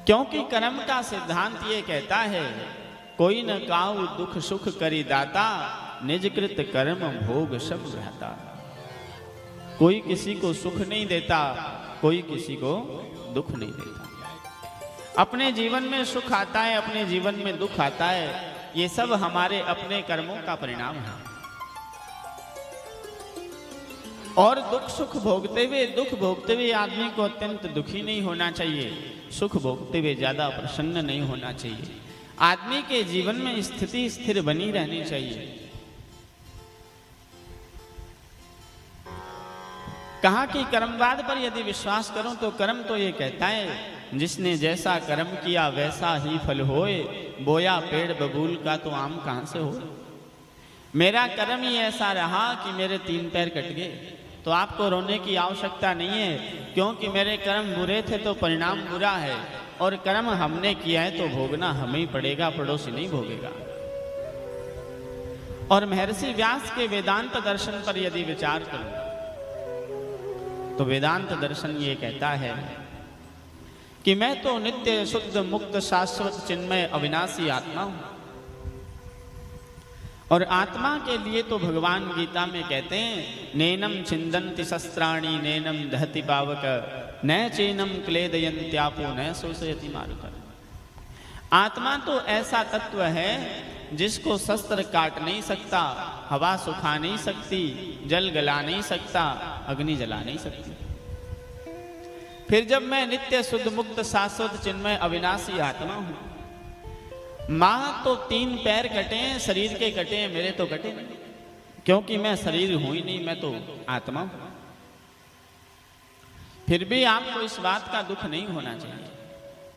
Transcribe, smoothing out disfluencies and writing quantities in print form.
क्योंकि कर्म का सिद्धांत ये कहता है, कोई न काऊ दुख सुख करी दाता, निज कृत कर्म भोग सब भ्राता। कोई किसी को सुख नहीं देता, कोई किसी को दुख नहीं देता। अपने जीवन में सुख आता है, अपने जीवन में दुख आता है, ये सब हमारे अपने कर्मों का परिणाम है। और दुख सुख भोगते हुए आदमी को अत्यंत दुखी नहीं होना चाहिए, सुख भोगते हुए ज्यादा प्रसन्न नहीं होना चाहिए। आदमी के जीवन में स्थिति स्थिर बनी रहनी चाहिए। कहा कि कर्मवाद पर यदि विश्वास करूं तो कर्म तो ये कहता है, जिसने जैसा कर्म किया वैसा ही फल होए, बोया पेड़ बबूल का तो आम कहां से हो। मेरा कर्म ही ऐसा रहा कि मेरे 3 पैर कट गए, तो आपको रोने की आवश्यकता नहीं है, क्योंकि मेरे कर्म बुरे थे तो परिणाम बुरा है, और कर्म हमने किया है तो भोगना हमें ही पड़ेगा, पड़ोसी नहीं भोगेगा। और महर्षि व्यास के वेदांत दर्शन पर यदि विचार करूं तो वेदांत दर्शन ये कहता है कि मैं तो नित्य शुद्ध मुक्त शाश्वत चिन्मय अविनाशी आत्मा हूं। और आत्मा के लिए तो भगवान गीता में कहते हैं, नैनम छिंदन्ति शस्त्राणि नैनम दहति पावक न चैनम क्लेदयन्त्यापो न शोषयति मारुतः। आत्मा तो ऐसा तत्व है जिसको शस्त्र काट नहीं सकता, हवा सुखा नहीं सकती, जल गला नहीं सकता, अग्नि जला नहीं सकती। फिर जब मैं नित्य शुद्ध मुक्त शाश्वत चिन्मय अविनाशी आत्मा हूं, मां तो 3 पैर कटे, शरीर के कटे, मेरे तो कटे नहीं, क्योंकि मैं शरीर हूं ही नहीं, मैं तो आत्मा हूं। फिर भी आपको इस बात का दुख नहीं होना चाहिए।